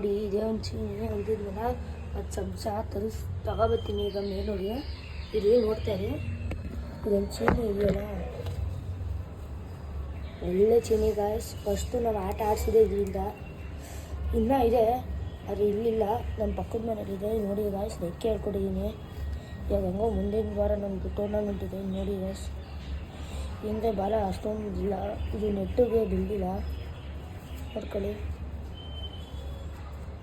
ನೋಡಿ ಇದೇ ಒಂದು ಚೀನಿ ಅಂದಿದ್ಮೇಲೆ ಅದು ಚಮಚ ತಗೋಬತ್ತೀನಿ ಈಗ ಮೇಲೋಗಿ ಇಲ್ಲಿ ನೋಡ್ತಾ ಇರಿ. ಇದೊಂದು ಚೀನಿ ಇದೆಯಲ್ಲ, ಒಳ್ಳೆ ಚೀನಿ ಗಾಯ್ಸ್. ಫಸ್ಟು ನಾವು ಆಟ ಆಡಿಸಿದೆ ಇದರಿಂದ, ಇನ್ನೂ ಇದೆ ಅದು ಇಲ್ಲಿಲ್ಲ, ನಮ್ಮ ಪಕ್ಕದ ಮನೇಲಿದೆ. ನೋಡಿ ಗಾಯ್ಸ್, ಲೆಕ್ಕ ಹೇಳ್ಕೊಟ್ಟಿದ್ದೀನಿ. ಇವಾಗ ಹೆಂಗೋ ಮುಂದಿನ ವಾರ ನಮ್ಮದು ಟೂರ್ನಮೆಂಟ್ ಇದೆ ನೋಡಿ ಗಾಯ್ಸ್. ಹಿಂದೆ ಬಾಲ ಅಷ್ಟೊಂದು ಇಲ್ಲ, ಇದು ನೆಟ್ಟಿಗೆ ಬಿಲ್ದಿಲ್ಲ ನೋಡ್ಕೊಳ್ಳಿ.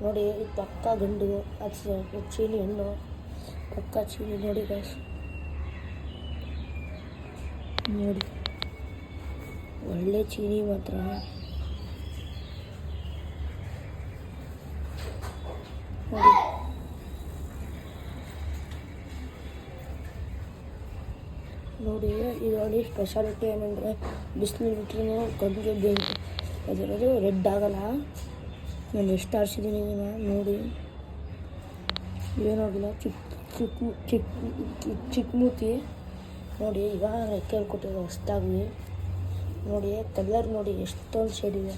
ನೋಡಿ ಇದು ಪಕ್ಕ ಗಂಡು, ಅದು ಚೀನಿ ಹೆಣ್ಣು, ಪಕ್ಕ ಚೀನಿ ನೋಡಿ ಗಾಯ್ಸ್. ನೋಡಿ ಒಳ್ಳೆ ಚೀನಿ ಮಾತ್ರ. ನೋಡಿ ನೋಡಿ ಇದರಲ್ಲಿ ಸ್ಪೆಷಾಲಿಟಿ ಏನಂದರೆ ಬಿಸಿಲು ಬಿಟ್ಟರೂ ಕಣ್ಣಿಗೆ ಬೆಂಕಿ ಅದರದು ರೆಡ್ ಆಗಲ್ಲ. ನಾನು ಎಷ್ಟು ಆರಿಸಿದ್ದೀನಿ ನೋಡಿ, ಏನಾಗಿಲ್ಲ. ಚಿಕ್ಕ ಮೂತಿ ನೋಡಿ. ಈಗ ರೆಕ್ಕೆ ಹೇಳ್ಕೊಟ್ಟಿರೋ ಹೊಸ್ದಾಗಿ ನೋಡಿ, ಕಲರ್ ನೋಡಿ ಎಷ್ಟೊಂದು ಶೇಡ್ ಇದೆ.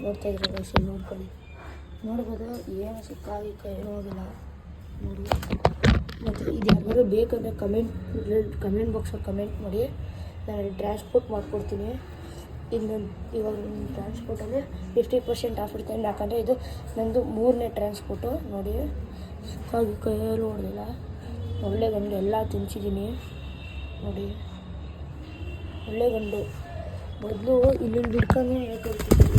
ನೋಡ್ತಾ ಇದ್ರೆ ಶೇಡ್ ನೋಡ್ಕೊಳ್ಳಿ, ನೋಡ್ಬೋದು. ಏನು ಸಿಕ್ಕಾಗಿಕ್ಕ ಏನೂ ಆಗಿಲ್ಲ ನೋಡಿ. ಮತ್ತು ಇದು ಯಾರು ಬೇಕಂದರೆ ಕಮೆಂಟ್ ಬಾಕ್ಸಲ್ಲಿ ಕಮೆಂಟ್ ಮಾಡಿ, ನಾನು ಟ್ರಾನ್ಸ್ಪೋರ್ಟ್ ಮಾಡಿಕೊಡ್ತೀನಿ. ಇನ್ನೊಂದು ಇವಾಗ ಟ್ರಾನ್ಸ್ಪೋರ್ಟಲ್ಲಿ 50% ಆಫ್ ಇರ್ತೀನಿ, ಯಾಕಂದರೆ ಇದು ನಂದು 3ನೇ ಟ್ರಾನ್ಸ್ಪೋರ್ಟು ನೋಡಿ. ಹಾಗೆ ಕೈಯಲ್ಲಿ ಹೊಡೆದಿಲ್ಲ, ಒಳ್ಳೆ ಗಂಡು, ಎಲ್ಲ ತಿನ್ಸಿದ್ದೀನಿ ನೋಡಿ. ಒಳ್ಳೆ ಗಂಡು. ಮೊದಲು ಇಲ್ಲಿ ಬಿಡ್ಕೊಂಡು ಹೇಳ್ಕೊಡ್ತೀನಿ.